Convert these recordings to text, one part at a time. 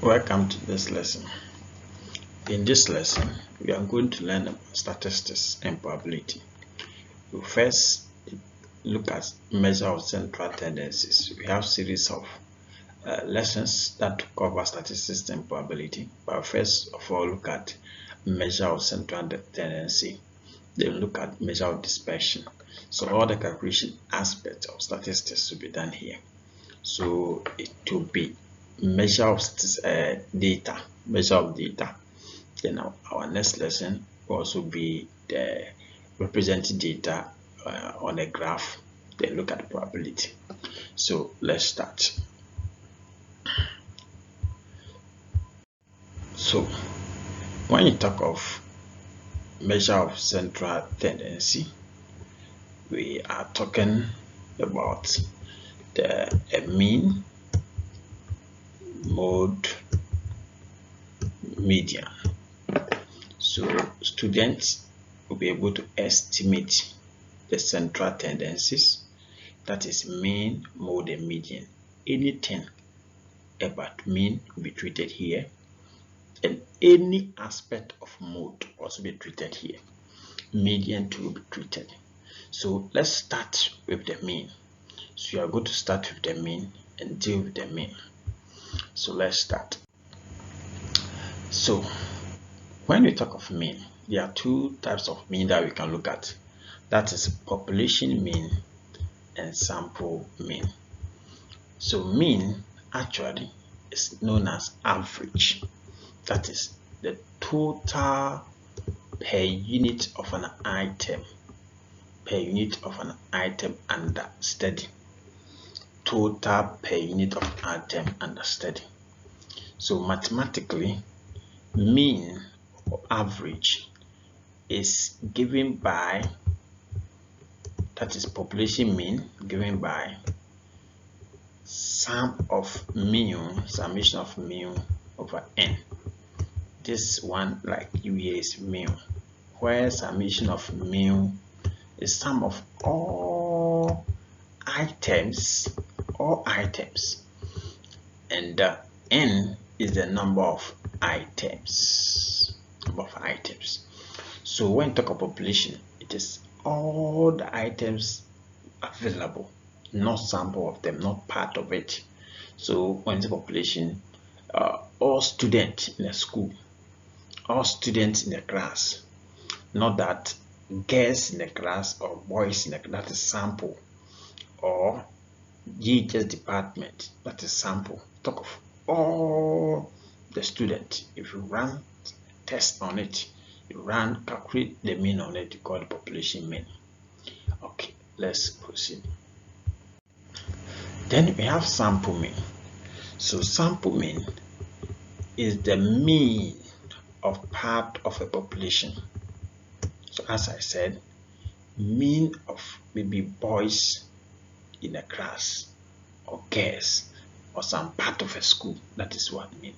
Welcome to this lesson. In this lesson, we are going to learn about statistics and probability. We first look at measure of central tendencies. We have series of lessons that cover statistics and probability, but first of all look at measure of central tendency. Then look at measure of dispersion. So all the calculation aspects of statistics will be done here. So it will be measure of data. Then our next lesson will also be the representing data on a graph. Then look at the probability. So let's start. So when you talk of measure of central tendency, we are talking about a mean, mode, median. So students will be able to estimate the central tendencies, that is mean, mode, and median. Anything about mean will be treated here, and any aspect of mode also be treated here. Median too will be treated. So let's start with the mean. So you are going to start with the mean and deal with the mean. So let's start. So when we talk of mean, there are two types of mean that we can look at. That is population mean and sample mean. So mean actually is known as average. That is the total per unit of an item. Per unit of an item under study. Total per unit of item under study. So mathematically, mean or average is given by, that is population mean, given by sum of mu, summation of mu over n. This one, like here, is mu, where summation of mu is sum of all items, and n is the number of items. So when talk of population, it is all the items available, not sample of them, not part of it. So when it's population, all students in a school, all students in the class, not that girls in the class or boys in the class, that is sample, or GHS department, that is sample. Talk of all the students. If you run a test on it, calculate the mean on it, you call the population mean. Okay, let's proceed. Then we have sample mean. So sample mean is the mean of part of a population. So as I said, mean of maybe boys in a class or girls or some part of a school. That is what mean.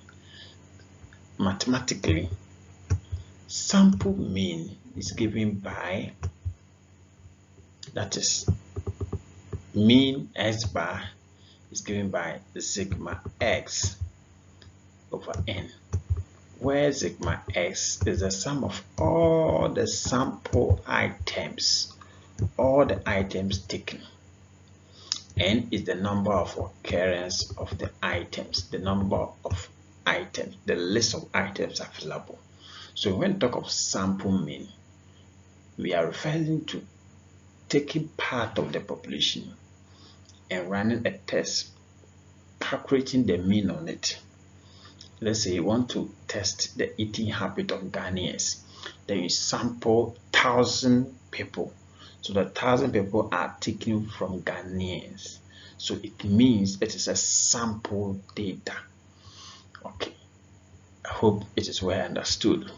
Mathematically, sample mean is given by, that is mean x bar is given by sigma x over n, where sigma x is the sum of all the sample items, all the items taken. N is the number of occurrence of the items, the number of items, the list of items available. So when we talk of sample mean, we are referring to taking part of the population and running a test, calculating the mean on it. Let's say you want to test the eating habit of Ghanaians. Then you sample 1,000 people. So the 1,000 people are taken from Ghanaians. So it means it is a sample data. Okay, I hope it is well understood.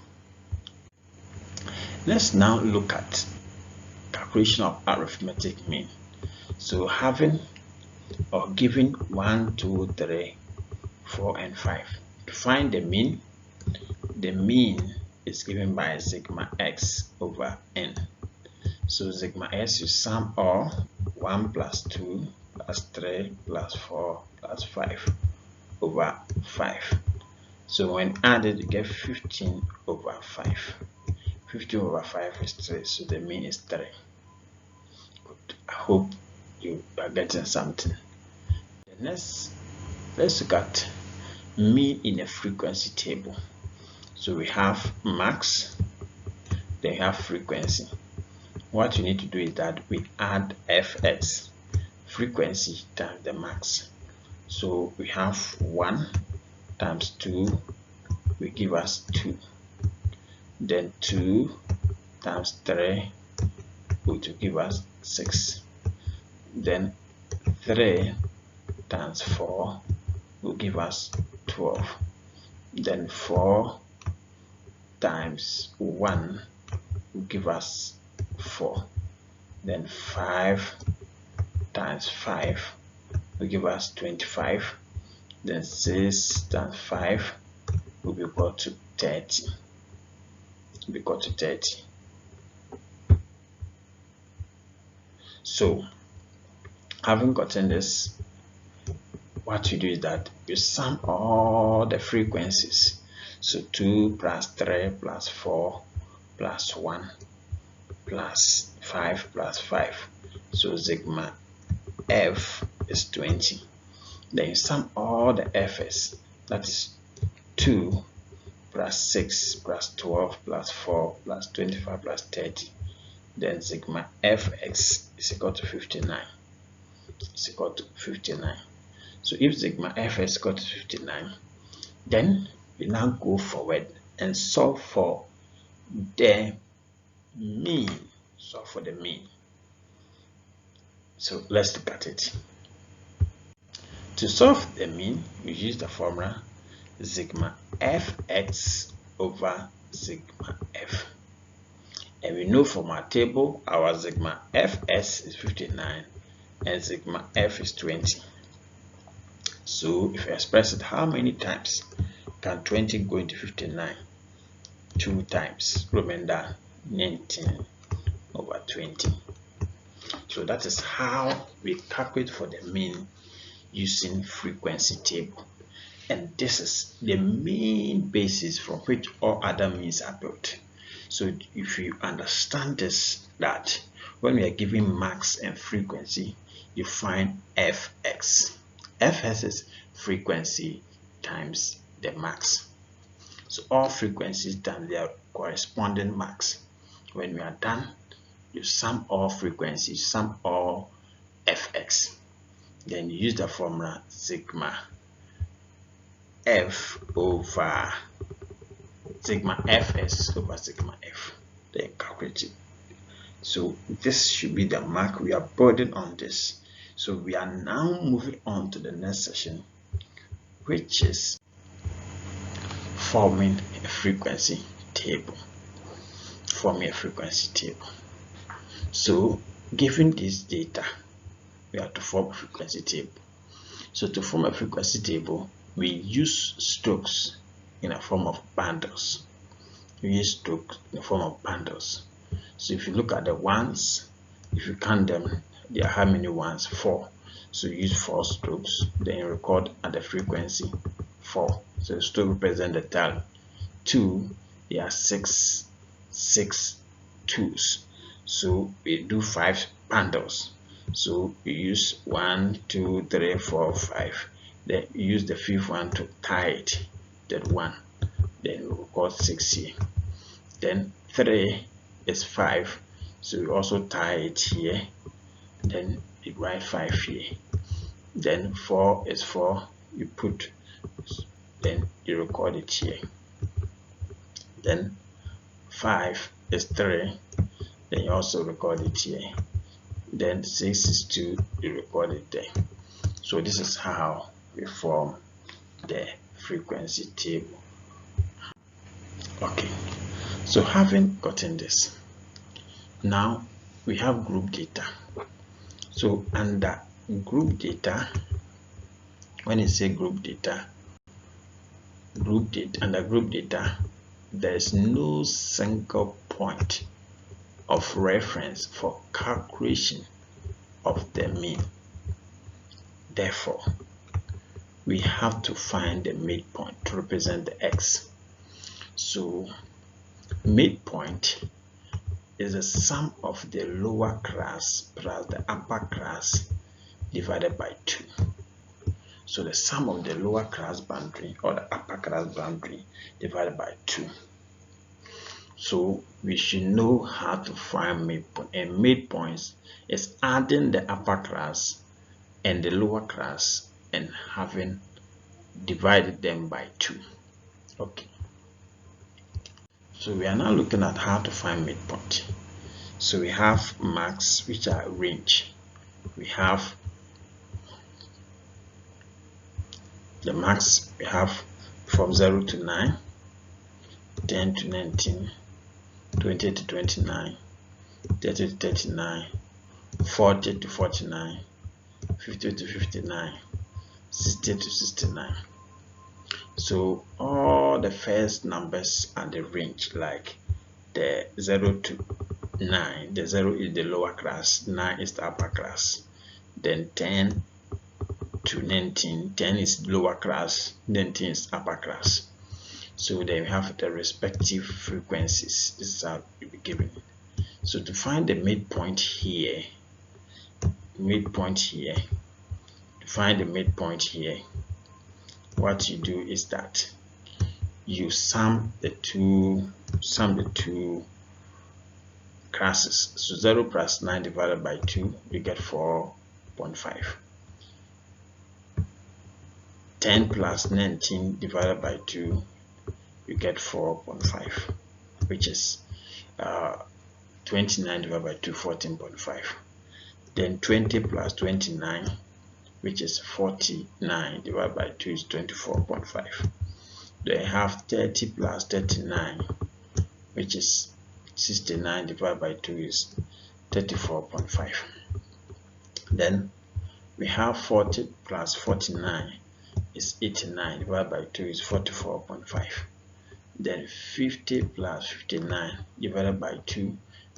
Let's now look at calculation of arithmetic mean. So having or giving 1, 2, 3, 4, and 5. To find the mean is given by sigma x over n. So sigma x is sum of 1 plus 2 plus 3 plus 4 plus 5 over 5. So when added, you get 15 over 5. 15 over 5 is 3, so the mean is 3. Good. I hope you are getting something. The next, let's look at mean in a frequency table. So we have max, then we have frequency. What you need to do is that we add fx, frequency times the max. So we have 1 times 2 will give us 2. Then 2 times 3 will give us 6. Then 3 times 4 will give us 12. Then 4 times 1 will give us 4. Then 5 times 5 will give us 25. Then 6 times 5 will be equal to 30. Will be equal to 30. So, having gotten this, what you do is that you sum all the frequencies. So 2 plus 3 plus 4 plus 1 plus 5 plus 5. So sigma f is 20. Then you sum all the f's. That is 2 plus 6 plus 12 plus 4 plus 25 plus 30. Then sigma fx is equal to 59. It's equal to 59. So if sigma f is equal to 59, then we now go forward and solve for the mean. Solve for the mean. So let's look at it. To solve the mean, we use the formula sigma fx over sigma f. And we know from our table our sigma fs is 59 and sigma f is 20. So if you express it, how many times can 20 go into 59? 2 times. Remember, 19 over 20. So that is how we calculate for the mean using frequency table. And this is the main basis from which all other means are built. So if you understand this, that when we are given max and frequency, you find fx. Fx is frequency times the max. So all frequencies times their corresponding max. When we are done, you sum all frequencies, sum all fx. Then you use the formula sigma f over sigma fs over sigma f. Then calculate it. So this should be the mark we are building on this. So we are now moving on to the next session, which is forming a frequency table. Forming a frequency table. So given this data, we have to form a frequency table. So to form a frequency table, we use strokes in a form of bundles. We use strokes in the form of bundles. So if you look at the ones, if you count them, there are how many ones? 4. So you use 4 strokes, then you record at the frequency 4. So the stroke represents the time. 2, there are 6 twos. So we do 5 bundles. So we use 1, 2, 3, 4, 5. Then you use the 5th one to tie it. That 1. Then we record 6 here. Then 3 is 5. So we also tie it here. Then you write 5 here. Then 4 is 4. You put, then you record it here. Then 5 is 3. Then you also record it here. Then 6 is 2. You record it there. So this is how we form the frequency table. Okay. So having gotten this, now we have group data. So under group data, when you say group data, under group data, there is no single point of reference for calculation of the mean. Therefore, we have to find the midpoint to represent the x. So midpoint is the sum of the lower class plus the upper class divided by 2. So the sum of the lower class boundary or the upper class boundary divided by 2. So we should know how to find midpoint. And midpoint is adding the upper class and the lower class and having divided them by 2. Okay. So we are now looking at how to find midpoint. So we have max, which are range. We have the max, we have from 0 to 9, 10 to 19, 20 to 29, 30 to 39, 40 to 49, 50 to 59, 60 to 69. So all the first numbers are the range, like the 0 to 9. The 0 is the lower class, 9 is the upper class. Then 10 to 19, 10 is lower class, 19 is upper class. So then we have the respective frequencies. This is how it will be given. So to find the midpoint here, what you do is that you sum the two classes. So 0 plus 9 divided by 2, you get 4.5. 10 plus 19 divided by 2, you get 4.5, which is 29 divided by 2, 14.5. Then 20 plus 29, which is 49 divided by 2, is 24.5. Then have 30 plus 39, which is 69 divided by 2, is 34.5. Then we have 40 plus 49 is 89 divided by 2, is 44.5. Then 50 plus 59 divided by 2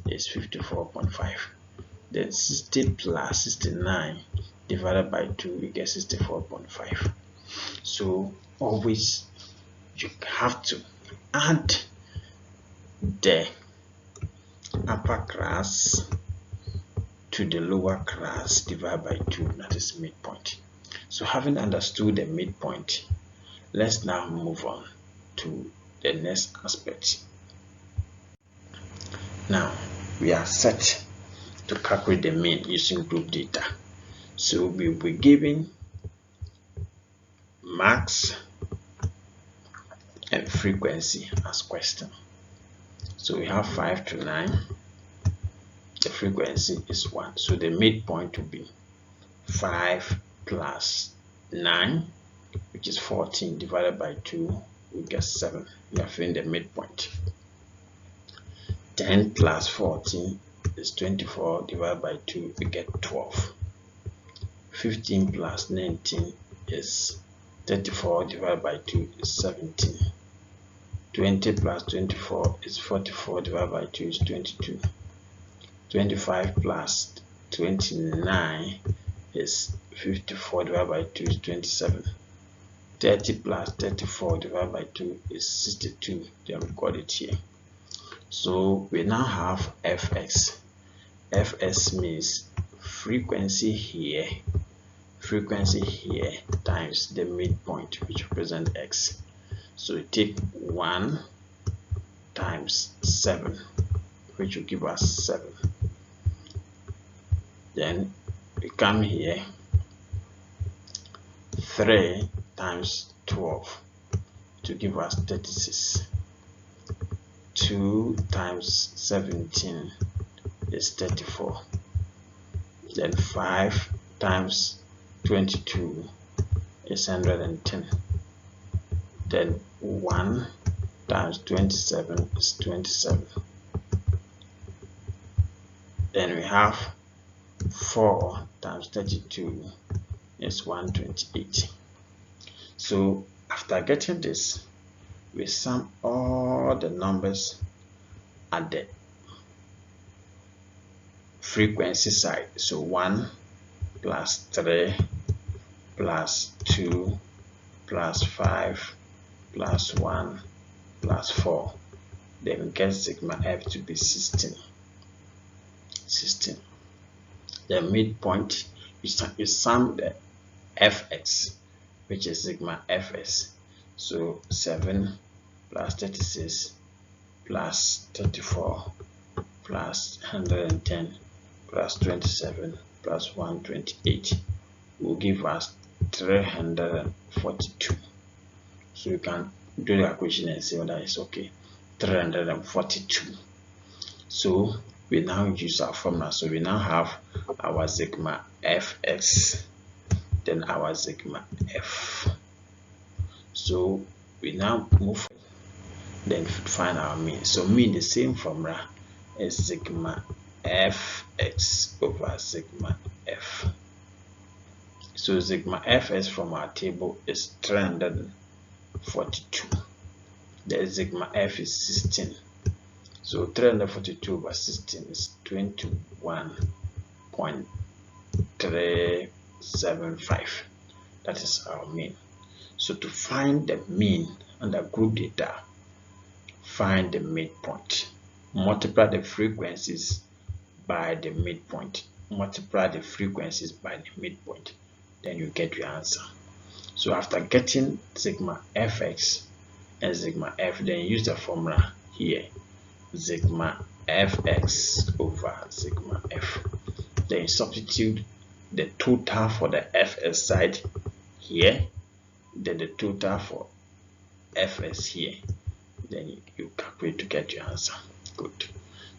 is 54.5. Then 60 plus 69 divided by 2, we get 64.5. So always you have to add the upper class to the lower class divided by 2, that is midpoint. So having understood the midpoint, let's now move on to the next aspect. Now we are set to calculate the mean using group data. So we'll be given max and frequency as question. So we have 5 to 9. The frequency is 1. So the midpoint will be 5 plus 9, which is 14, divided by 2, we get 7. We are finding the midpoint. 10 plus 14 is 24, divided by 2, we get 12. 15 plus 19 is 34, divided by 2 is 17. 20 plus 24 is 44, divided by 2 is 22. 25 plus 29 is 54, divided by 2 is 27. 30 plus 34 divided by 2 is 62. Then we got it here. So we now have fx. Fs means frequency here times the midpoint, which represents x. So we take 1 times 7, which will give us 7. Then we come here, 3 times 12 to give us 36. 2 times 17 is 34. Then 5 times 22 is 110. Then 1 times 27 is 27. Then we have 4 times 32 is 128. So after getting this, we sum all the numbers at the frequency side. So 1 plus 3 plus 2 plus 5 plus 1 plus 4. Then we get sigma f to be 16. The midpoint, you sum the fx, which is sigma fs. So 7 plus 36 plus 34 plus 110 plus 27 plus 128 will give us 342. So you can do the equation and see whether it's okay. 342. So we now use our formula. So we now have our sigma fx, then our sigma f. So we now move, then find our mean. So mean, the same formula is sigma fx over sigma f. So sigma fs from our table is 342. The sigma f is 16. So 342 over 16 is 21.375. That is our mean. So to find the mean under group data, find the midpoint. Multiply the frequencies by the midpoint. Multiply the frequencies by the midpoint. Then you get your answer. So after getting sigma fx and sigma f, then use the formula here. Sigma fx over sigma f. Then substitute the total for the fs side here, then the total for fs here. Then you calculate to get your answer. Good.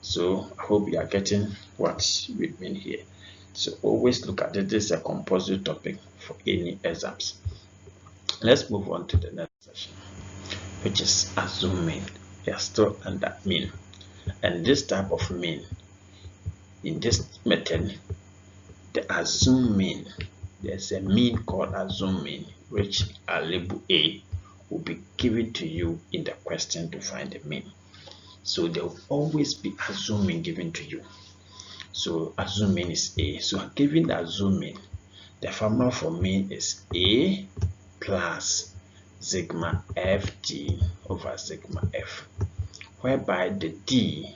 So I hope you are getting what we mean here. So always look at it. This is a composite topic for any exams. Let's move on to the next section, which is assume mean. We are still under mean. And this type of mean, in this method, the assume mean, there's a mean called assume mean, which a label A will be given to you in the question to find the mean. So there will always be assume mean given to you. So assume mean is A. So given the assume mean, the formula for mean is A plus sigma ft over sigma f, whereby the D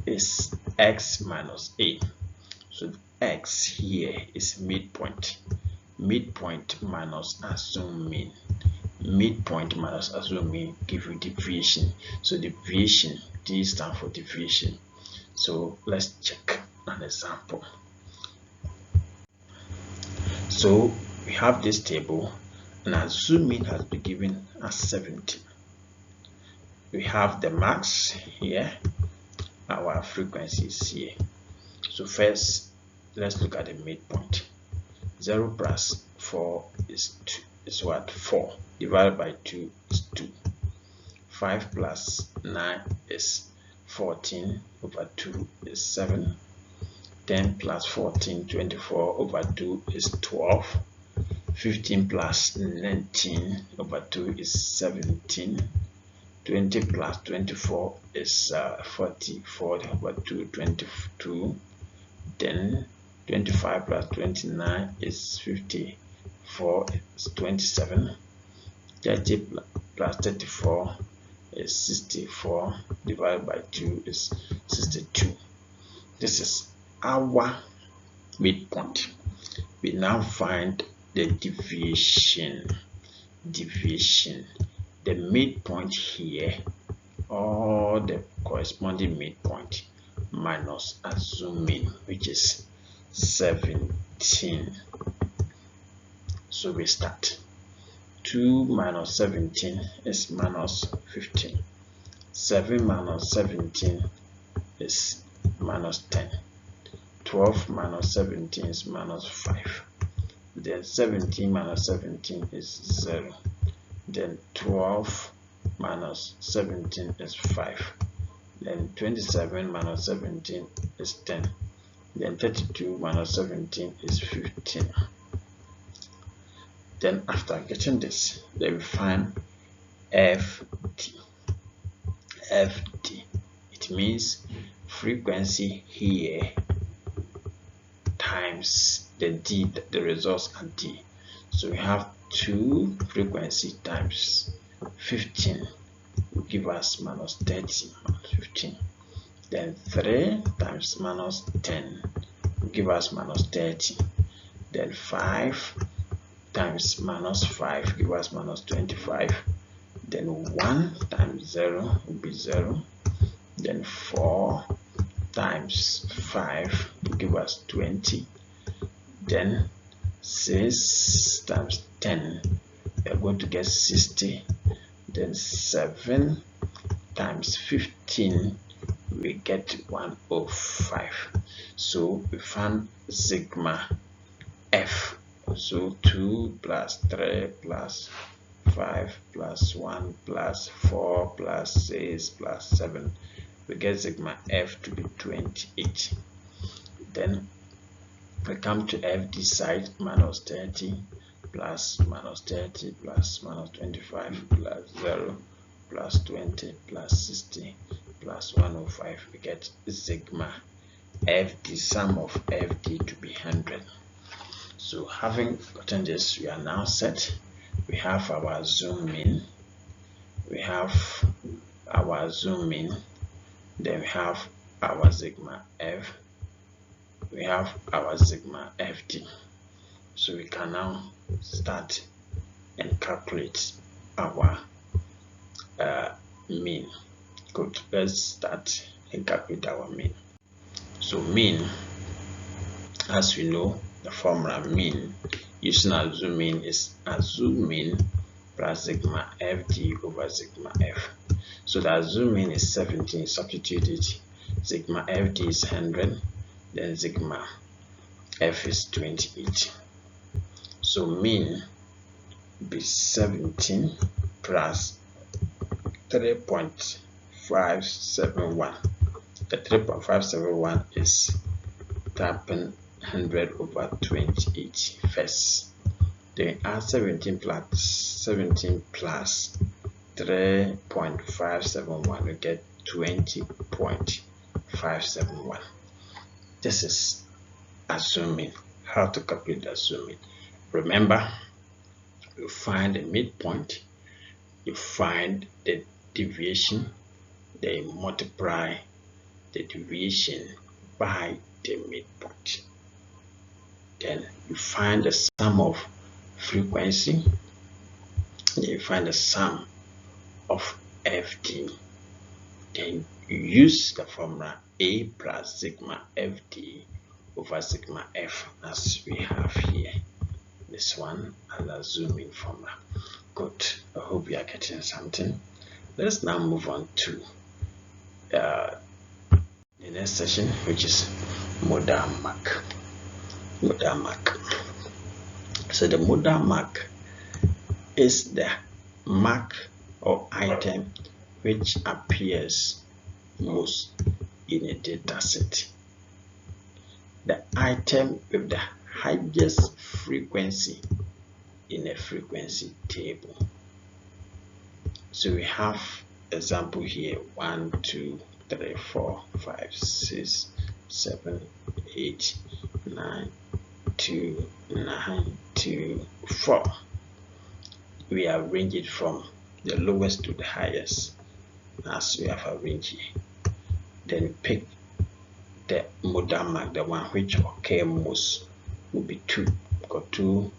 is x minus A. So x here is midpoint. Midpoint minus assume mean. Midpoint minus assume mean give you deviation. So deviation, D stands for deviation. So let's check an example. So we have this table, and assume mean has been given as 70. We have the max here, our frequencies here. So first, let's look at the midpoint. 0 plus 4 is 2, is what? 4. Divided by 2 is 2. 5 plus 9 is 14 over 2 is 7. 10 plus 14, 24 over 2 is 12. 15 plus 19 over 2 is 17. 20 plus 24 is 44 over 2, 22. Then 25 plus 29 is 54, is 27. 30 plus 34 is 64. Divided by 2 is 62. This is our midpoint. We now find the deviation. The midpoint here, or the corresponding midpoint, minus assume mean, which is 17. So we start. 2 minus 17 is minus 15. 7 minus 17 is minus 10. 12 minus 17 is minus 5. Then 17 minus 17 is 0. Then 12 minus 17 is 5. Then 27 minus 17 is 10. Then 32 minus 17 is 15. Then after getting this, then we find FD. FD. It means frequency here times the D, the results are D. So we have 2 frequency times 15 will give us minus 30 minus 15. Then 3 times minus 10 will give us minus 30. Then 5 times minus 5 give us minus 25. Then 1 times 0 will be 0. Then 4 times 5 will give us 20. Then 6 times 10, we are going to get 60. Then 7 times 15, we get 105. So we found sigma f. So 2 plus 3 plus 5 plus 1 plus 4 plus 6 plus 7. We get sigma f to be 28. Then we come to FD side, minus 30 plus minus 30 plus minus 25 plus 0 plus 20 plus 60 plus 105. We get sigma FD, sum of FD to be 100. So having gotten this, we are now set. We have our zoom in. We have our zoom in. Then we have our sigma f. We have our sigma FD. So we can now start and calculate our mean. Good. Let's start and calculate our mean. So mean, as we know, the formula mean using our zoom in is a zoom in plus sigma FD over sigma f. So the zoom in is 17. Substitute it. Sigma FD is 100. Then sigma f is 28. So mean be 17 plus 3.571. The 3.571 is tapping 100 over 28 first. Then add 17 plus 3.571, we get 20.571. This is assuming. How to calculate assuming? Remember, you find the midpoint, you find the deviation, then you multiply the deviation by the midpoint. Then you find the sum of frequency, then you find the sum of FD. Then you use the formula A plus sigma FD over sigma f as we have here. This one and a zoom in formula. Good. I hope you are getting something. Let's now move on to the next session, which is modal mark. Modal mark. So the modal mark is the mark or item which appears most in a data set. The item with the highest frequency in a frequency table. So we have example here 1, 2, 3, 4, 5, 6, 7, 8, 9, 2, 9, 2, 4. We arrange it from the lowest to the highest as we have arranged here. Then pick the modal mark, the one which occurs most will be 2, because 2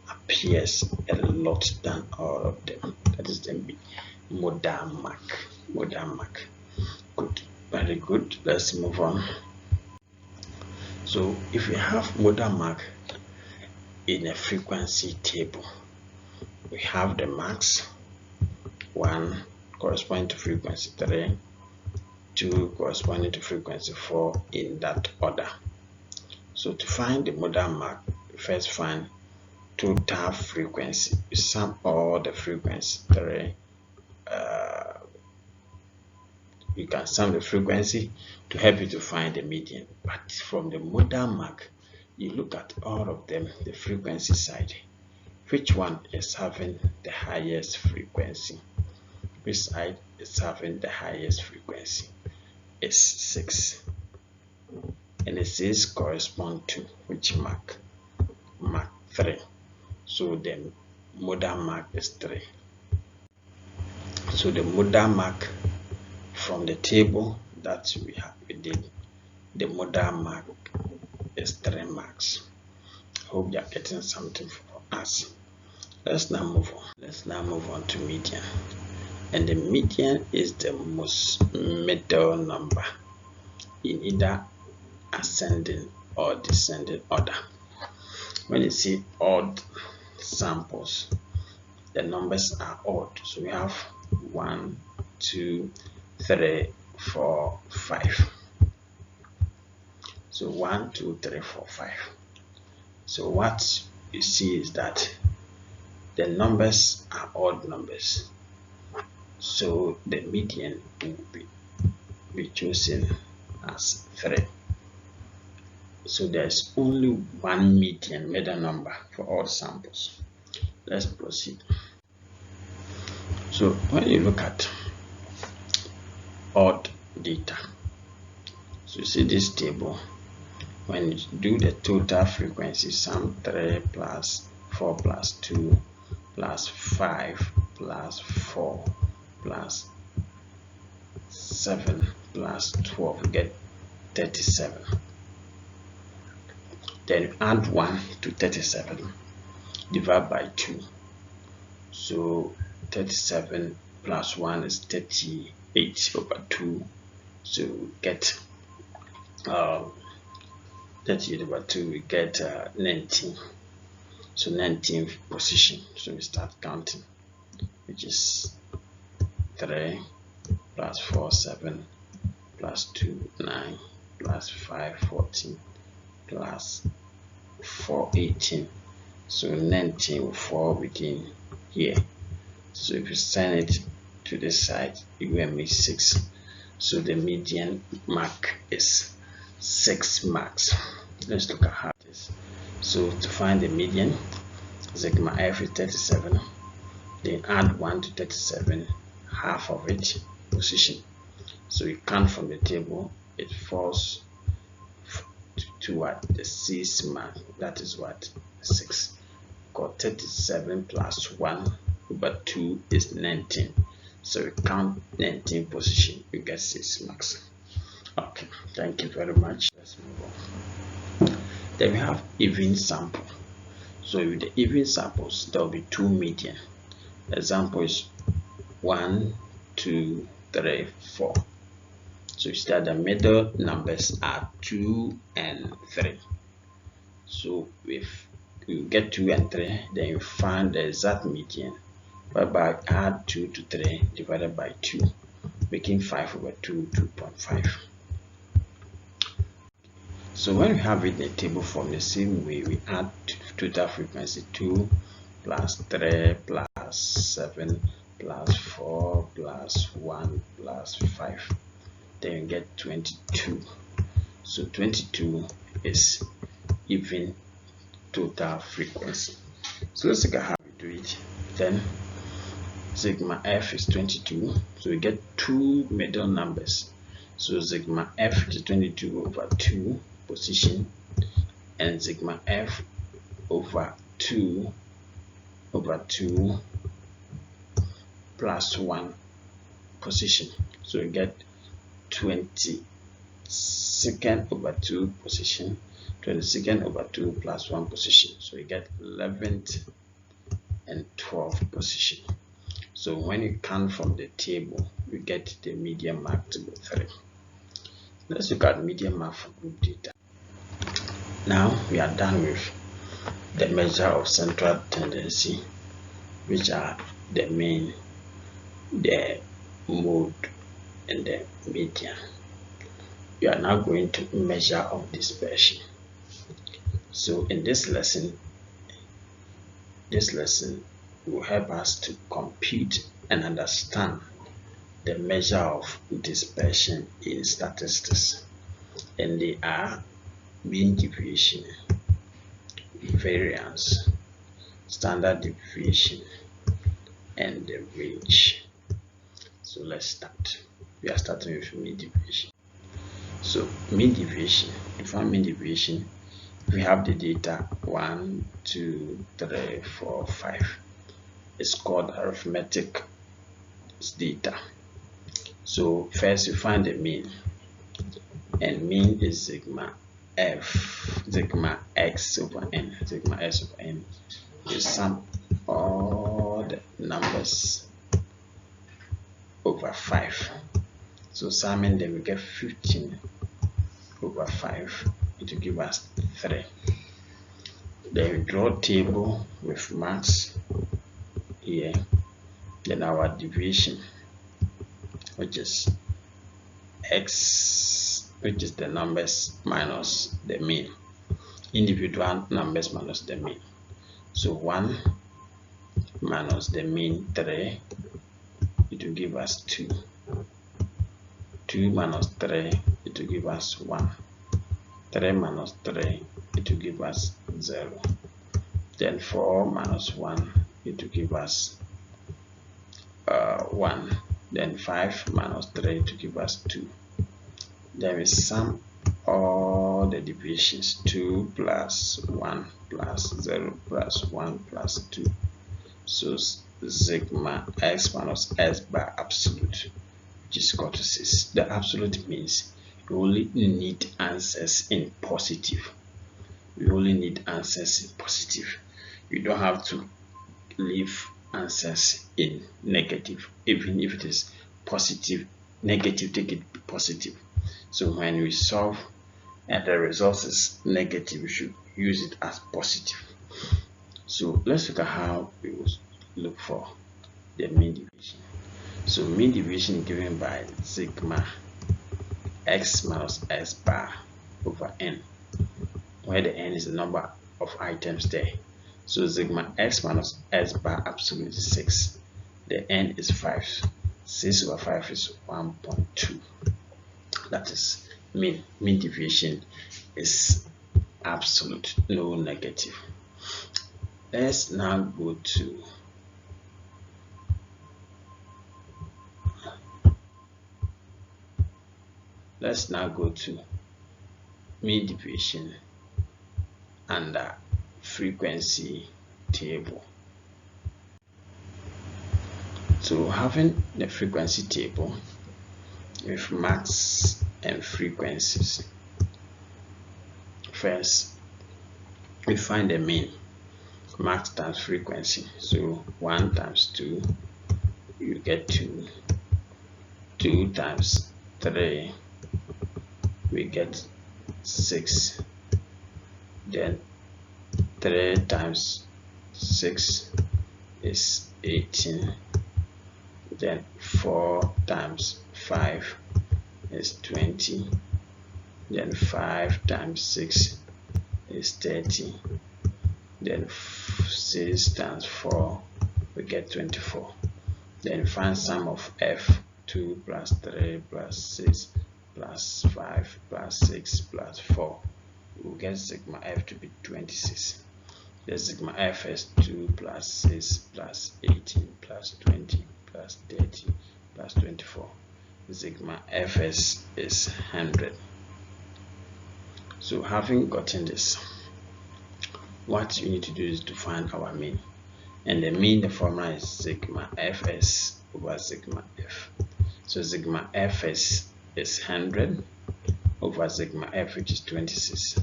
appears a lot than all of them. That is the modal mark. Modal mark. Good, very good. Let's move on. So if we have modal mark in a frequency table, we have the marks 1 corresponding to frequency 3, 2 corresponding to frequency 4, in that order. So to find the modal mark, first find total frequency. You sum all the frequency 3. You can sum the frequency to help you to find the median. But from the modal mark, you look at all of them, the frequency side. Which one is having the highest frequency? Which side is having the highest frequency? It's 6. And the 6 correspond to which mark? Mark 3. So then modal mark is 3. So the modal mark from the table that we did, the modal mark is 3 marks. I hope you are getting something for us. Let's now move on to median. And the median is the most middle number in either ascending or descending order. When you see odd samples, the numbers are odd. So we have 1, 2, 3, 4, 5. So 1, 2, 3, 4, 5. So what you see is that the numbers are odd numbers. So the median will be chosen as 3. So there's only one median middle number for all samples. Let's proceed. So when you look at odd data, so you see this table, when you do the total frequency, sum 3 plus 4 plus 2 plus 5 plus 4 plus 7 plus 12, you get 37. Then you add 1 to 37, divide by 2. So 37 plus 1 is 38 over 2. So we get 38 over 2, we get 19. So 19th position. So we start counting, which is 3 plus 4, 7 plus 2, 9 plus 5, 14 plus 4, 18. So 19 will fall within here. So if you send it to the side, you will make 6. So the median mark is 6 marks. Let's look at how it is. So to find the median, sigma f is 37. Then add 1 to 37, half of it, position. So you count from the table, it falls to what? The 6th mark. That is what? 6. Got 37 plus 1 over 2 is 19. So you count 19 position, you get 6 marks. Okay, thank you very much. Let's move on. Then we have even sample. So with the even samples, there will be 2 median. Example is 1, 2, 3, 4. So you see that the middle numbers are 2 and 3. So if you get 2 and 3, then you find the exact median, whereby add 2 to 3 divided by 2, making 5 over 2, 2.5. So when we have it in a table form, the same way, we add total frequency 2 plus 3 plus 7 plus 4 plus 1 plus 5. Then you get 22. So 22 is even total frequency. So let's look at how we do it. Then sigma f is 22. So we get 2 middle numbers. So sigma f is 22 over 2 position, and sigma f over 2 plus 1 position. So we get 22nd over 2 position, 22nd over 2 plus 1 position. So we get 11th and 12th position. So when you count from the table, you get the median mark to be 3. Let's look at median mark for group data. Now we are done with the measure of central tendency, which are the mean, the mode, and the median. We are now going to measure of dispersion. So in this lesson will help us to compute and understand the measure of dispersion in statistics, and they are mean deviation, variance, standard deviation, and the range. So let's start. We are starting with mean deviation. So mean deviation, to find mean deviation, we have the data 1, 2, 3, 4, 5. is called arithmetic data. So first you find the mean, and mean is sigma f, sigma x over n, sigma s over n. You sum all the numbers over 5. So summing them, we get 15 over 5. It will give us 3. Then we draw a table with marks here. Then our deviation, which is x, which is the numbers minus the mean, individual numbers minus the mean. So 1 minus the mean 3, it will give us 2. 2 minus 3, it will give us 1. 3 minus 3, it will give us 0. Then 4 minus 1, it will give us 1. Then 5 minus 3 to give us 2. Then we sum all the deviations, 2 plus 1 plus 0 plus 1 plus 2. So sigma x minus s bar absolute, which is equal to 6. The absolute means you only need answers in positive. You only need answers in positive. You don't have to leave answers in negative. Even if it is positive, negative, take it positive. So when we solve and the result is negative, we should use it as positive. So let's look at how we will look for the mean deviation. So mean deviation given by sigma x minus s bar over n, where the n is the number of items there. So sigma x minus s bar absolute is 6. The n is 5. 6 over 5 is 1.2. That is mean. Mean deviation is absolute, no negative. Let's now go to mean deviation under frequency table. So having the frequency table with max and frequencies, first we find the mean, max times frequency. So 1 times 2, you get 2. 2 times 3, we get 6. Then 3 times 6 is 18. Then 4 times 5 is 20. Then 5 times 6 is 30. Then 6 times 4, we get 24. Then find sum of f, 2 plus 3 plus 6 plus 5 plus 6 plus 4. We will get sigma f to be 26. The sigma f is 2 plus 6 plus 18 plus 20 plus 30 plus 24. Sigma fs is 100. So having gotten this, what you need to do is to find our mean. And the mean, the formula is sigma fs over sigma f. So sigma fs is 100 over sigma f, which is 26.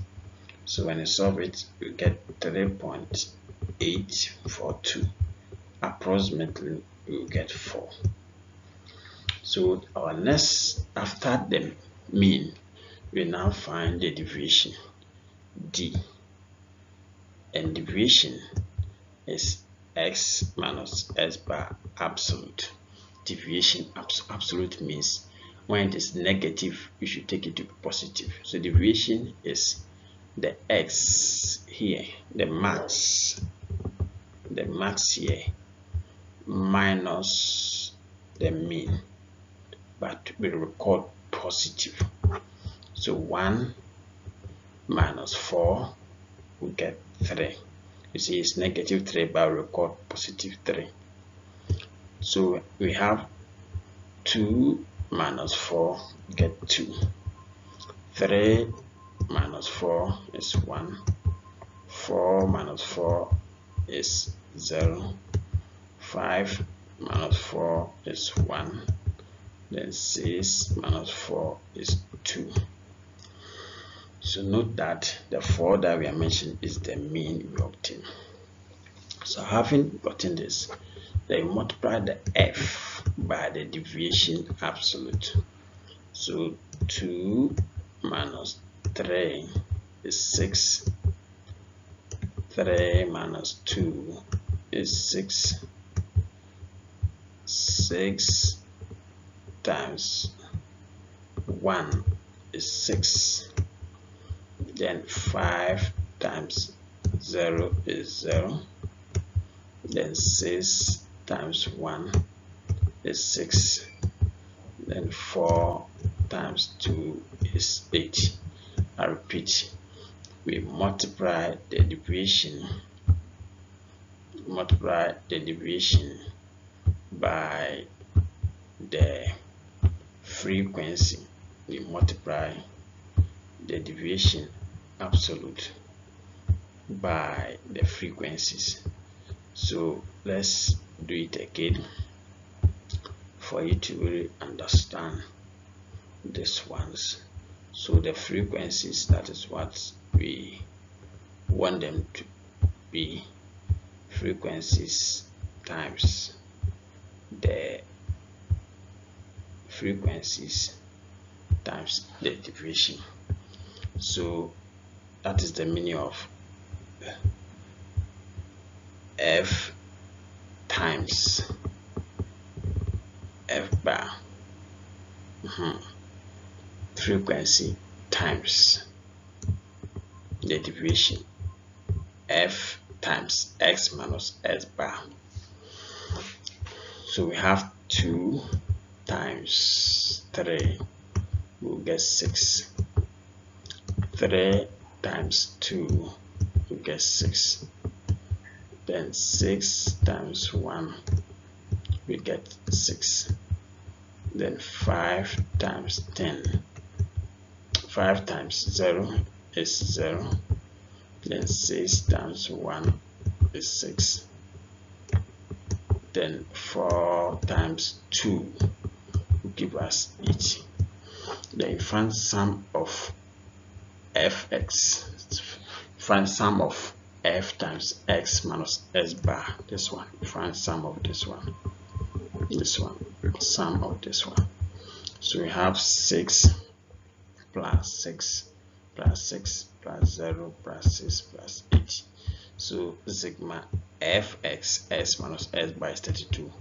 So when you solve it, you get 3.842. Approximately, you will get 4. So our next, after the mean, we now find the deviation, d. And deviation is x minus s bar absolute. Deviation absolute means when it is negative, you should take it to be positive. So deviation is the x here, the max here, minus the mean, but we record positive. So 1 minus 4, we get 3. You see it's negative 3, but we record positive 3. So we have 2 minus 4, get 2. 3 minus 4 is 1. 4 minus 4 is 0. 5 minus 4 is 1. Then 6 minus 4 is 2. So note that the 4 that we are mentioning is the mean we obtain. So having gotten this, then you multiply the f by the deviation absolute. So 2 minus 3 is 6. 3 minus 2 is 6. 6 times 1 is 6. Then 5 times 0 is 0. Then 6 times 1 is 6. Then 4 times 2 is 8. I repeat, we multiply the deviation by the frequency. We multiply the deviation absolute by the frequencies. So let's do it again for you to really understand this ones. So the frequencies, that is what we want them to be. Frequencies times the frequencies times the deviation. So that is the meaning of f times f bar, frequency times the deviation, f times x minus s bar. So we have 2 times 3, we'll get 6. 3 times 2, we get 6. Then 6 times 1, we get 6. Then 5 times 10, 5 times 0 is 0. Then 6 times 1 is 6. Then 4 times 2 will give us 8. Then find sum of fx. Find sum of f times x minus s bar. This one. Find sum of this one. This one. Sum of this one. So we have 6 plus 6 plus 6 plus 0 plus 6 plus 8. So sigma fx s minus s bar is 32.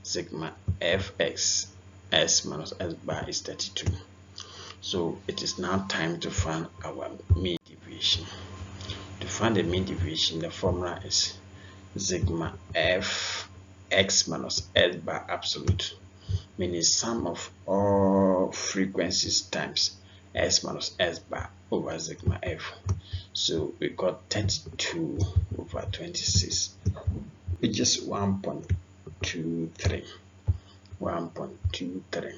Sigma fx s minus s bar is 32. So it is now time to find our mean deviation. To find the mean deviation, the formula is sigma f x minus s bar absolute, meaning sum of all frequencies times s minus s bar over sigma f. So we got 32 over 26, which is 1.23. 1.23.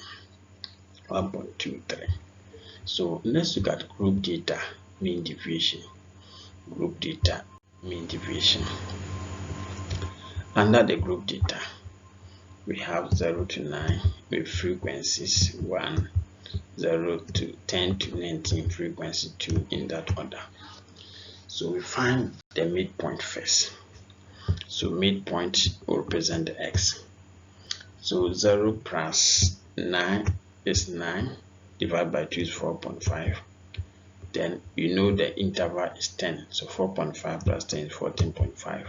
So let's look at group data mean deviation. Group data mean deviation. Under the group data, we have 0 to 9 with frequencies 1, 0 to 10 to 19, frequency 2, in that order. So we find the midpoint first. So midpoint will represent the x. So 0 plus 9 is 9, divided by 2 is 4.5. Then you know the interval is 10. So 4.5 plus 10 is 14.5.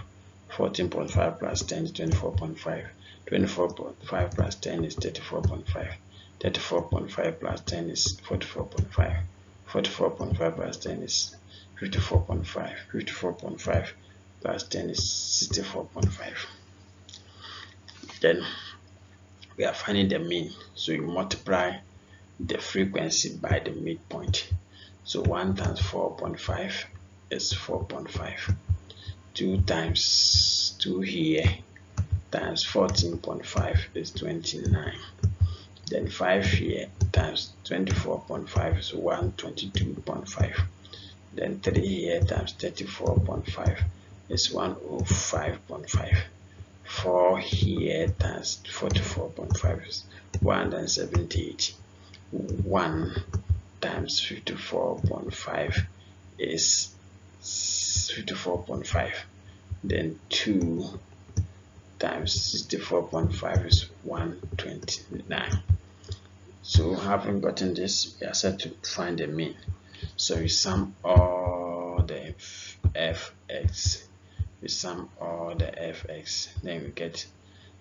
14.5 plus 10 is 24.5. 24.5 plus 10 is 34.5. 34.5 plus 10 is 44.5. 44.5 plus 10 is 54.5. 54.5 plus 10 is 64.5. Then we are finding the mean. So you multiply the frequency by the midpoint. So 1 times 4.5 is 4.5. 2 times 2 here times 14.5 is 29. Then 5 here times 24.5 is 122.5. Then 3 here times 34.5 is 105.5. 4 here times 44.5 is 178. 1 times 54.5 is 54.5. Then 2 times 64.5 is 129. So having gotten this, we are set to find the mean. So we sum all the fx. We sum all the fx. Then we get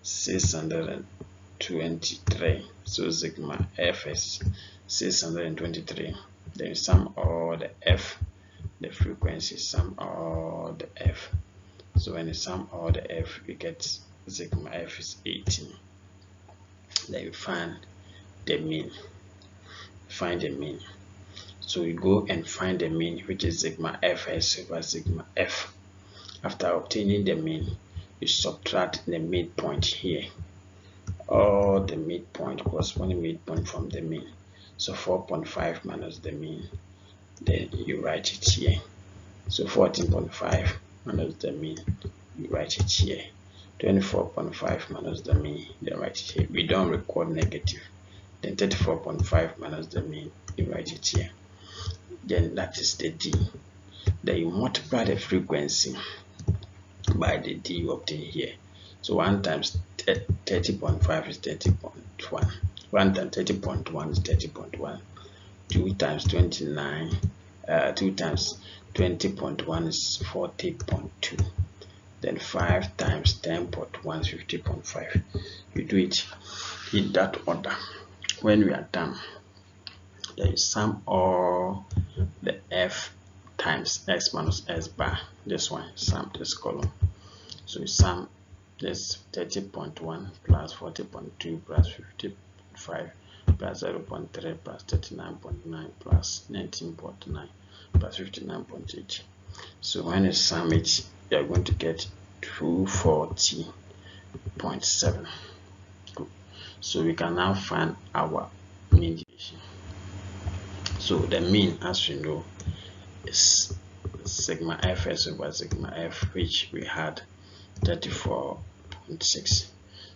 623. So sigma f is 623. Then we sum all the f, the frequency, sum all the f. So when you sum all the f, we get sigma f is 18. Then we find the mean. Find the mean. So we go and find the mean, which is sigma fs over sigma f. After obtaining the mean, you subtract the midpoint here. All the midpoint, corresponding midpoint from the mean. So 4.5 minus the mean. Then you write it here. So 14.5 minus the mean. You write it here. 24.5 minus the mean. Then write it here. We don't record negative. Then 34.5 minus the mean. You write it here. Then that is the D. Then you multiply the frequency by the D you obtain here. So 1 times 30.5 is 30.1. 1 times 30.1 is 30.1. 2 times 29, 2 times 20.1 is 40.2. Then 5 times 10.1 is 50.5. You do it in that order. When we are done, then you sum all the f times x minus s bar. This one, sum this column. So we sum this 30.1 plus 40.2 plus 55 plus 0.3 plus 39.9 plus 19.9 plus 59.8. So when you sum it, you are going to get 240.7. So we can now find our mean deviation. So the mean, as you know, is sigma fs over sigma f, which we had 34.6.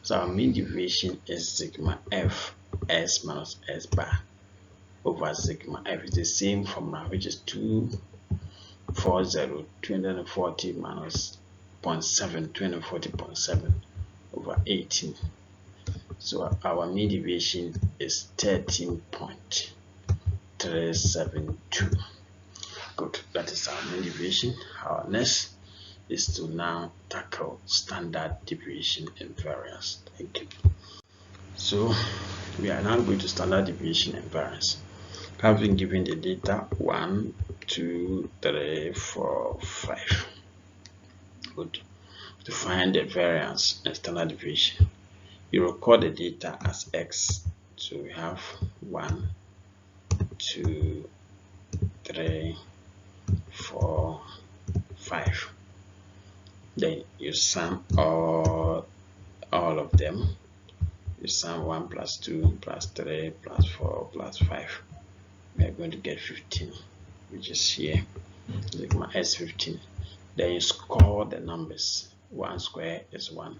So our mean deviation is sigma f s minus s bar over sigma f. It's the same formula, which is 240 minus 0.7, 240.7 over 18. So our mean deviation is 13.372. Good, that is our mean deviation. Our next is to now tackle standard deviation and variance. Thank you. So we are now going to standard deviation and variance. Having given the data 1, 2, 3, 4, 5. Good. To find the variance and standard deviation, you record the data as x. So we have 1, 2, 3, 4, 5. Then you sum all of them. You sum 1 plus 2 plus 3 plus 4 plus 5. We are going to get 15, which is here. Sigma s 15. Then you score the numbers. 1 square is 1,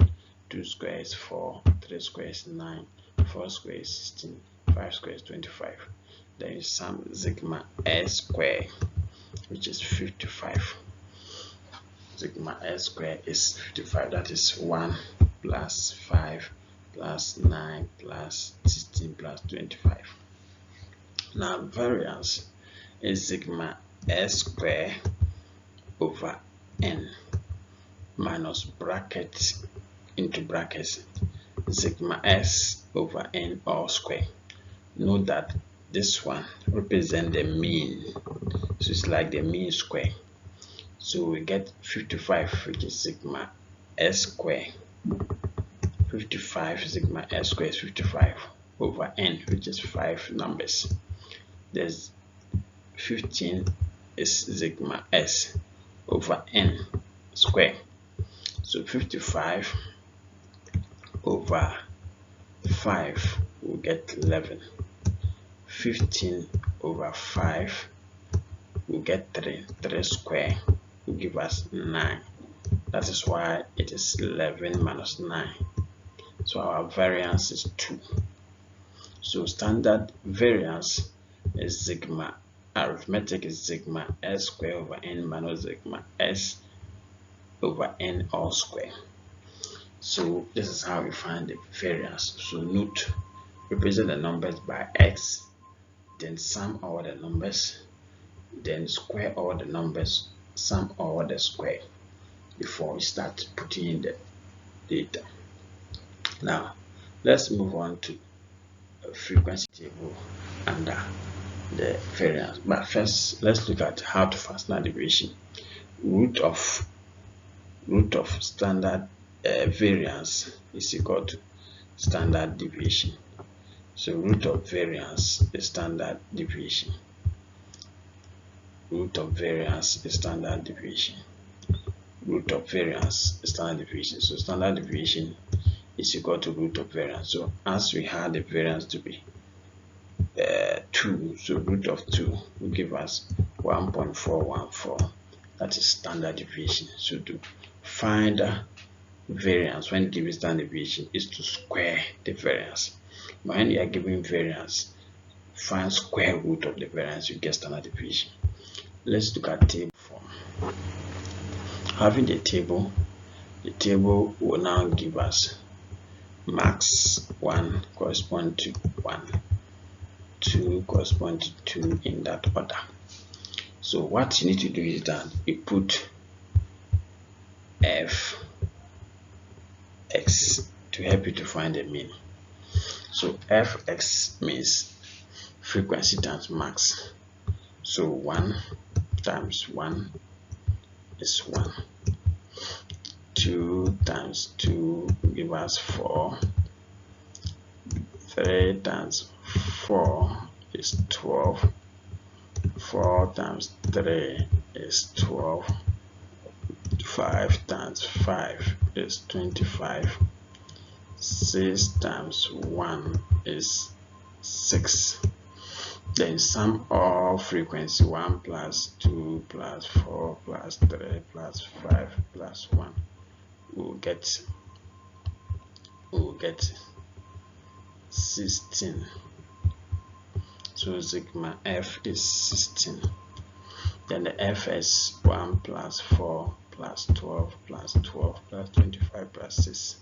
2 square is 4, 3 square is 9, 4 square is 16, 5 square is 25. Then you sum sigma s square, which is 55. Sigma s square is 55. That is 1 plus 5 plus 9 plus 16 plus 25. Now variance is sigma s square over n minus bracket into brackets sigma s over n all square. Note that this one represents the mean, so it's like the mean square. So we get 55, which is sigma s square. 55 sigma s square is 55 over n, which is 5 numbers. There's 15 is sigma s over n square. So 55 over 5 will get 11. 15 over 5 will get 3. 3 square will give us 9. That is why it is 11 minus 9. So our variance is 2. So standard variance is sigma. Arithmetic is sigma s square over n minus sigma s over n all square. So this is how we find the variance. So note, represent the numbers by x, then sum all the numbers, then square all the numbers, sum all the square before we start putting in the data. Now let's move on to a frequency table under the variance. But first, let's look at how to find standard deviation. Root of standard variance is equal to standard deviation. So root of variance is standard deviation. Root of variance is standard deviation. Root of variance is standard deviation. So standard deviation is equal to root of variance. So as we had the variance to be 2, so root of 2 will give us 1.414. That is standard deviation. So to find variance when given standard deviation is to square the variance. When you are given variance, find square root of the variance, you get standard deviation. Let's look at table form. Having the table will now give us max 1 correspond to 1, 2 correspond to 2 in that order. So what you need to do is that you put f x to help you to find the mean. So fx means frequency times max. So 1 times 1 is 1. 2 times 2 will give us 4. 3 times 4 is 12. 4 times 3 is 12. 5 times 5 is 25. 6 times 1 is 6. Then sum all frequency 1 plus 2 plus 4 plus 3 plus 5 plus 1. We'll get 16. So sigma f is 16. Then the f is 1 plus 4 plus 12 plus 12 plus 25 plus 6.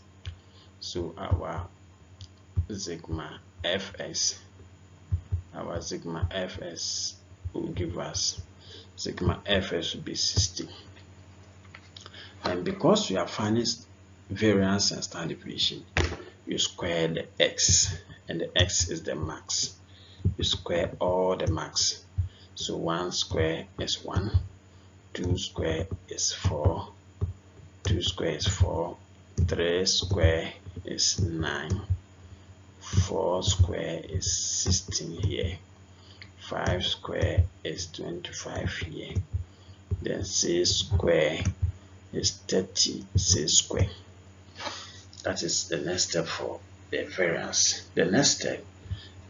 So our sigma fs will give us sigma fs will be 60. And because we are finding variance and standard deviation, you square the x, and the x is the max. You square all the max. So 1 square is 1, 2 square is 4, 2 square is 4, 3 square is 9, 4 square is 16 here, 5 square is 25 here, then 6 square is 36 square. That is the next step for the variance. The next step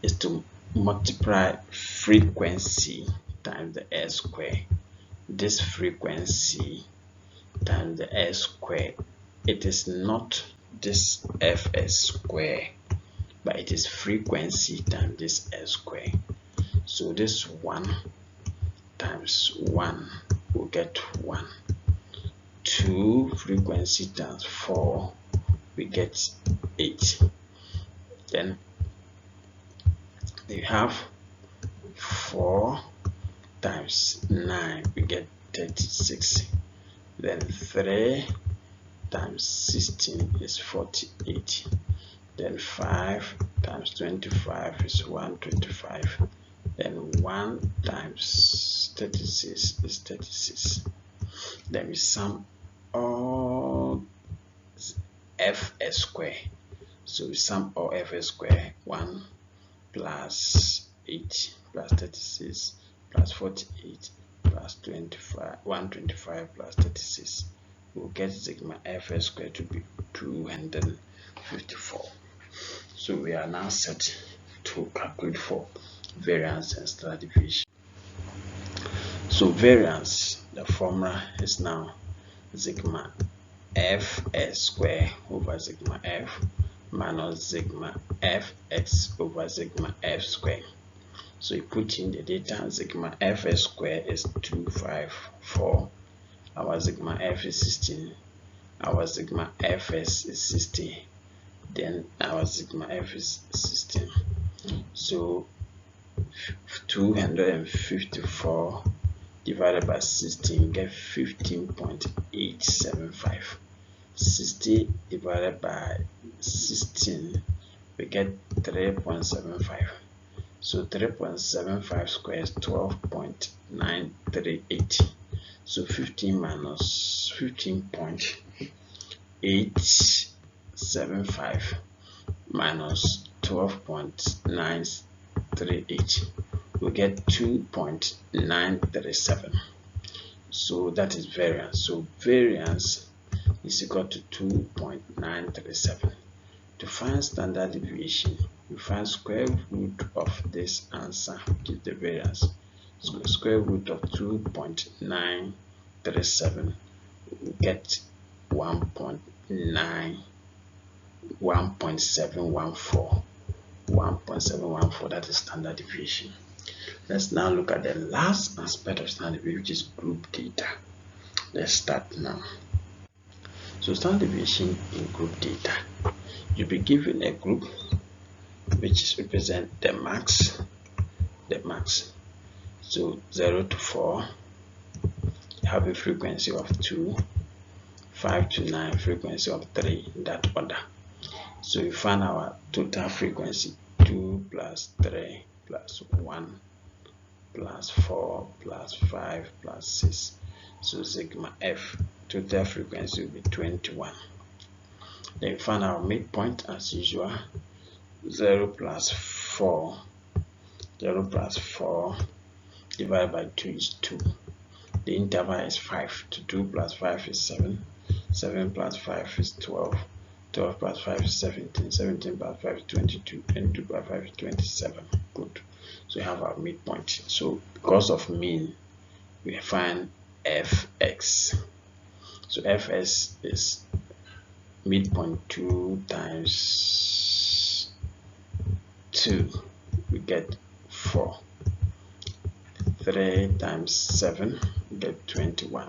is to multiply frequency times the s square. This frequency times the s square, it is not this fs square, but it is frequency times this s square. So this 1 times 1 will get 1. 2 frequency times 4 we get 8. Then you have 4 times 9 we get 36. Then 3 times 16 is 48. Then 5 times 25 is 125. Then 1 times 36 is 36. Then we sum all fs square. So we sum all fs square. 1 plus 8 plus 36 plus 48 plus 25, 125 plus 36. We'll get sigma fs square to be 254. So we are now set to calculate for variance and standard deviation. So variance, the formula is now sigma fs square over sigma f minus sigma fx over sigma f square. So you put in the data. Sigma fs square is 254. Our sigma f is 16. Our sigma fs is 60. Then our sigma f is 16. So 254 divided by 16, get 15.875. 60 divided by 16, we get 3.75. So 3.75 square is 12.938. So 15 minus 15.875 minus 12.938, we get 2.937. So that is variance. So variance is equal to 2.937. To find standard deviation, we find square root of this answer, which is the variance. So the square root of 2.937, we get 1.714. 1.714, that is standard deviation. Let's now look at the last aspect of standard deviation, which is group data. Let's start now. So standard deviation in group data, you'll be given a group which represent the max. So 0 to 4, you have a frequency of 2, 5 to 9, frequency of 3, in that order. So we find our total frequency: 2 plus 3 plus 1 plus 4 plus 5 plus 6. So sigma f, total frequency will be 21. Then we find our midpoint as usual. 0 plus 4 divided by 2 is 2. The interval is 5. 2 plus 5 is 7. 7 plus 5 is 12. 12 plus 5 is 17. 17 plus 5 is 22. 22 plus 5 is 27. Good. So we have our midpoint. So because of mean, we find fx. So fs is midpoint 2 times 2. We get 4. 3 times 7, we get 21.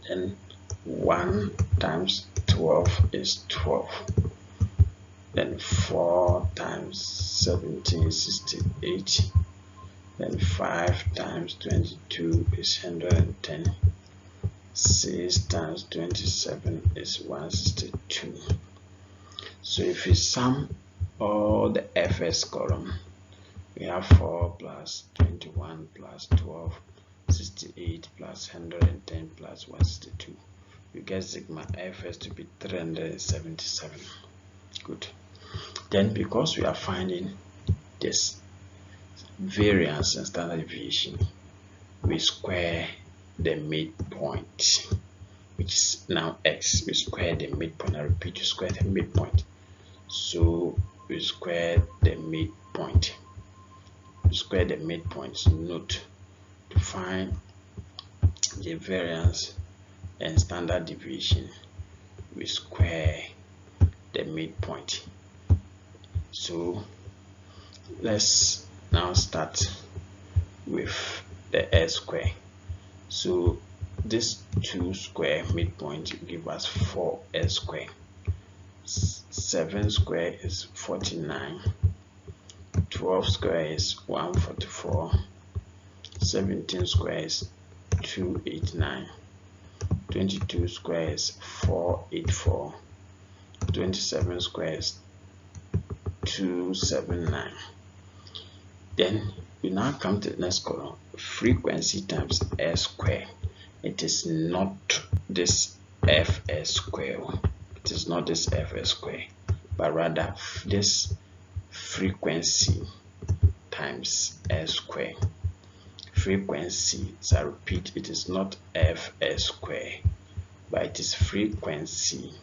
Then 1 times 12 is 12. Then 4 times 17 is 68. Then 5 times 22 is 110. 6 times 27 is 162. So if we sum all the fs column, we have 4 plus 21 plus 12, 68 plus 110 plus 162. You get sigma fs to be 377. Good. Then because we are finding this variance and standard deviation, we square the midpoint, which is now x. We square the midpoint. I repeat, you square the midpoint. So we square the midpoint. Square the midpoints. Note, to find the variance and standard deviation, we square the midpoint. So let's now start with the s square. So this 2 square midpoint give us 4s square. 7 square is 49. 12 square is 144. 17 square is 289. 22 square is 484. 27 square is 279. Then we now come to the next column, frequency times s square. It is not this fs square. It is not this fs square, but rather this frequency times s square. Frequency, so I repeat, it is not fs square, but it is frequency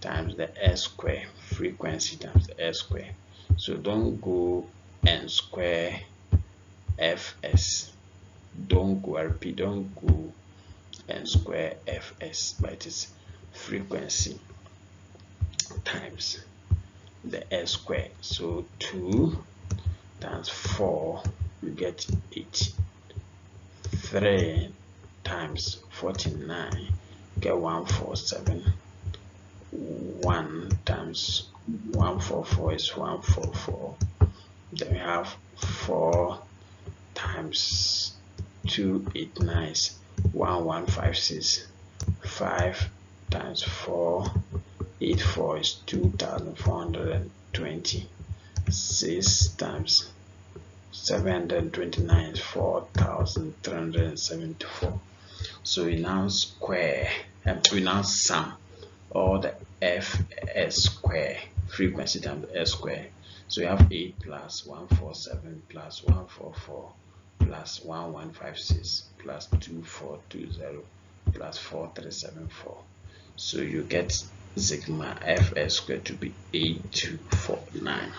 times the s square. Frequency times the s square. So don't go n square fs. Don't go, I repeat, don't go n square fs, but it is frequency times the s square. So 2 times 4, you get 8. 3 times 49, you get 147. 1 times 144 is 144. Then we have 4 times 289 is 1156. 5 times 484 is 2420. 6 times 729 is 4374. So we now sum all the fs square, frequency times s square. So we have 8 plus 147 plus 144 plus 1156 plus 2420 plus 4374. So you get sigma fs squared to be 8249.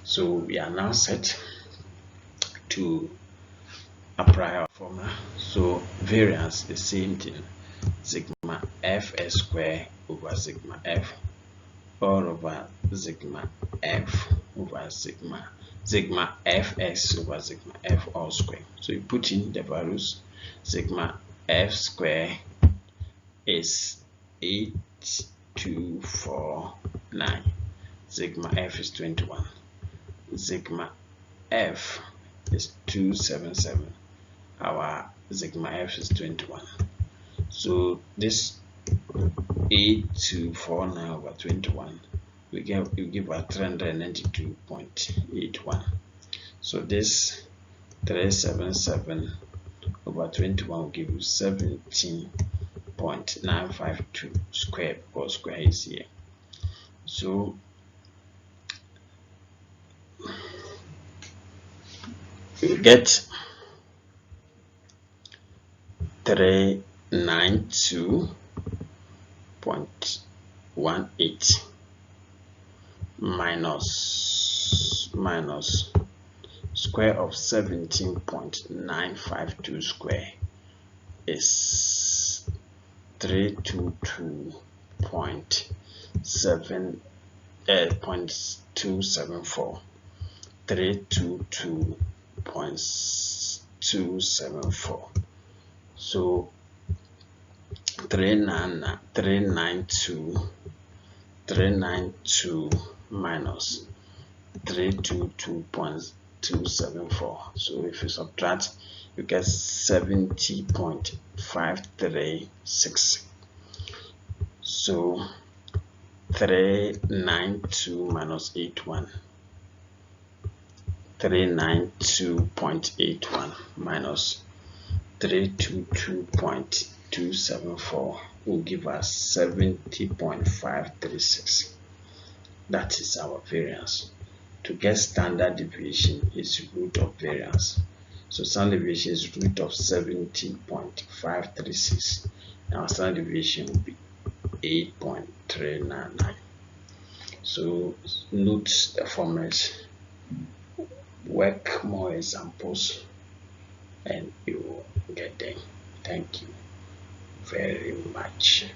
So we are now set to apply our formula. So variance, the same thing, sigma fs squared over sigma f all over sigma f over sigma fs over sigma f all square. So you put in the values. Sigma f square is 8249. Sigma f is 21. Sigma f is 277. Our sigma f is 21. So this 8249 over 21, we give us 392.81. So this 377 over 21 will give you 17.952 square, or square is here. So we get 392.18 minus square of 17.952 square is 322.274. 322.274. So 392 minus 322.274. So if you subtract, you get 70.536. So 392 minus 81. 392.81 minus 322.274 will give us 70.536. That is our variance. To get standard deviation is root of variance. So standard deviation is root of 70.536. Our standard deviation will be 8.399. So note the formulas, work more examples, and you will get them. Thank you very much.